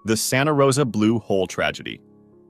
The Santa Rosa Blue Hole Tragedy.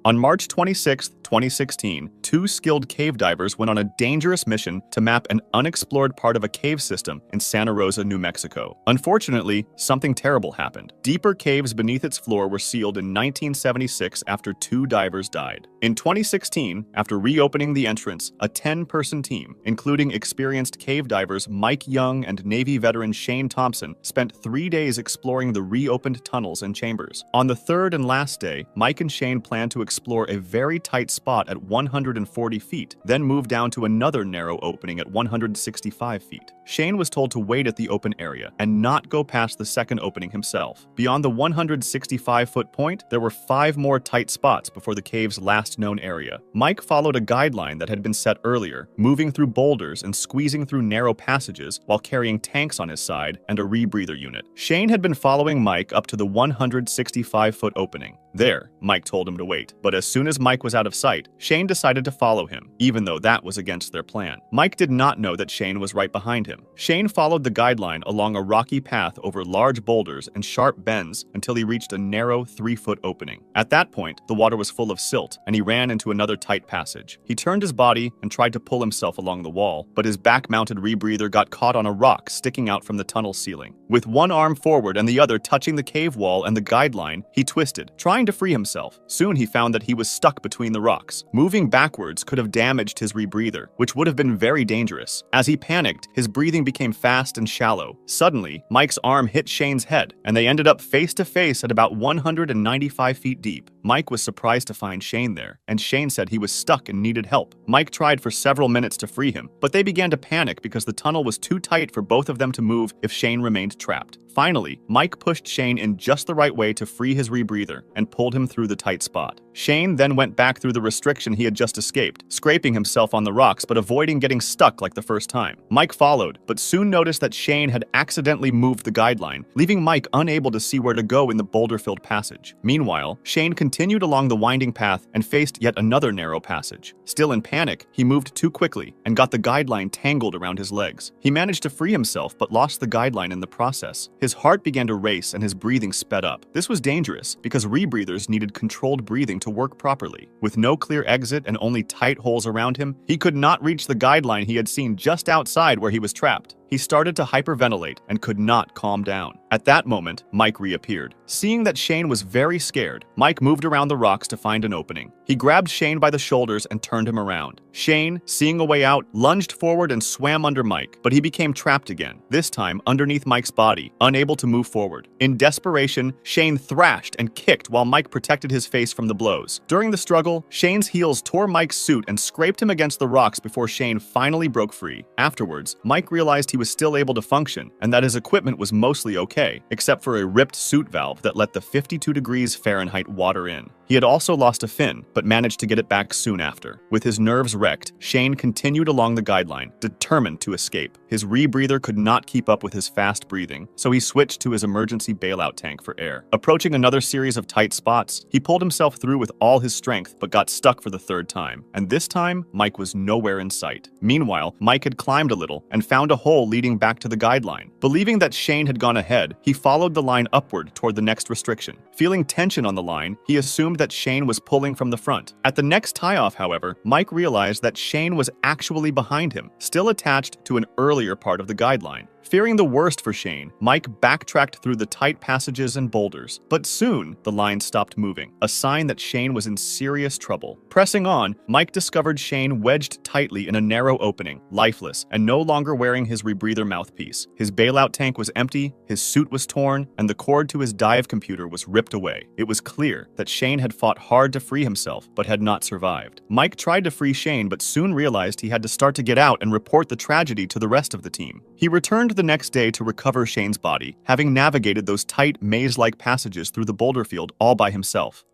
On March 26, 2016, two skilled cave divers went on a dangerous mission to map an unexplored part of a cave system in Santa Rosa, New Mexico. Unfortunately, something terrible happened. Deeper caves beneath its floor were sealed in 1976 after two divers died. In 2016, after reopening the entrance, a 10-person team, including experienced cave divers Mike Young and Navy veteran Shane Thompson, spent 3 days exploring the reopened tunnels and chambers. On the third and last day, Mike and Shane planned to explore a very tight spot at 140 feet, then move down to another narrow opening at 165 feet. Shane was told to wait at the open area and not go past the second opening himself. Beyond the 165-foot point, there were 5 more tight spots before the cave's last known area. Mike followed a guideline that had been set earlier, moving through boulders and squeezing through narrow passages while carrying tanks on his side and a rebreather unit. Shane had been following Mike up to the 165-foot opening. There, Mike told him to wait. But as soon as Mike was out of sight, Shane decided to follow him, even though that was against their plan. Mike did not know that Shane was right behind him. Shane followed the guideline along a rocky path over large boulders and sharp bends until he reached a narrow 3-foot opening. At that point, the water was full of silt, and he ran into another tight passage. He turned his body and tried to pull himself along the wall, but his back-mounted rebreather got caught on a rock sticking out from the tunnel ceiling. With one arm forward and the other touching the cave wall and the guideline, he twisted, trying to free himself. Soon he found that he was stuck between the rocks. Moving backwards could have damaged his rebreather, which would have been very dangerous. As he panicked, his breathing became fast and shallow. Suddenly, Mike's arm hit Shane's head, and they ended up face to face at about 195 feet deep. Mike was surprised to find Shane there, and Shane said he was stuck and needed help. Mike tried for several minutes to free him, but they began to panic because the tunnel was too tight for both of them to move if Shane remained trapped. Finally, Mike pushed Shane in just the right way to free his rebreather and pulled him through the tight spot. Shane then went back through the restriction he had just escaped, scraping himself on the rocks but avoiding getting stuck like the first time. Mike followed, but soon noticed that Shane had accidentally moved the guideline, leaving Mike unable to see where to go in the boulder-filled passage. Meanwhile, Shane continued along the winding path and faced yet another narrow passage. Still in panic, he moved too quickly and got the guideline tangled around his legs. He managed to free himself but lost the guideline in the process. His heart began to race and his breathing sped up. This was dangerous because rebreathers needed controlled breathing to work properly. With no clear exit and only tight holes around him, he could not reach the guideline he had seen just outside where he was trapped. He started to hyperventilate and could not calm down. At that moment, Mike reappeared. Seeing that Shane was very scared, Mike moved around the rocks to find an opening. He grabbed Shane by the shoulders and turned him around. Shane, seeing a way out, lunged forward and swam under Mike, but he became trapped again, this time underneath Mike's body, unable to move forward. In desperation, Shane thrashed and kicked while Mike protected his face from the blows. During the struggle, Shane's heels tore Mike's suit and scraped him against the rocks before Shane finally broke free. Afterwards, Mike realized he was still able to function and that his equipment was mostly okay, except for a ripped suit valve that let the 52 degrees Fahrenheit water in. He had also lost a fin, but managed to get it back soon after. With his nerves wrecked, Shane continued along the guideline, determined to escape. His rebreather could not keep up with his fast breathing, so he switched to his emergency bailout tank for air. Approaching another series of tight spots, he pulled himself through with all his strength, but got stuck for the third time. And this time, Mike was nowhere in sight. Meanwhile, Mike had climbed a little and found a hole leading back to the guideline. Believing that Shane had gone ahead, he followed the line upward toward the next restriction. Feeling tension on the line, he assumed that Shane was pulling from the front. At the next tie-off, however, Mike realized that Shane was actually behind him, still attached to an earlier part of the guideline. Fearing the worst for Shane, Mike backtracked through the tight passages and boulders, but soon the line stopped moving, a sign that Shane was in serious trouble. Pressing on, Mike discovered Shane wedged tightly in a narrow opening, lifeless, and no longer wearing his rebreather mouthpiece. His bailout tank was empty, his suit was torn, and the cord to his dive computer was ripped away. It was clear that Shane had fought hard to free himself, but had not survived. Mike tried to free Shane, but soon realized he had to start to get out and report the tragedy to the rest of the team. He returned the next day to recover Shane's body, having navigated those tight, maze-like passages through the boulder field all by himself.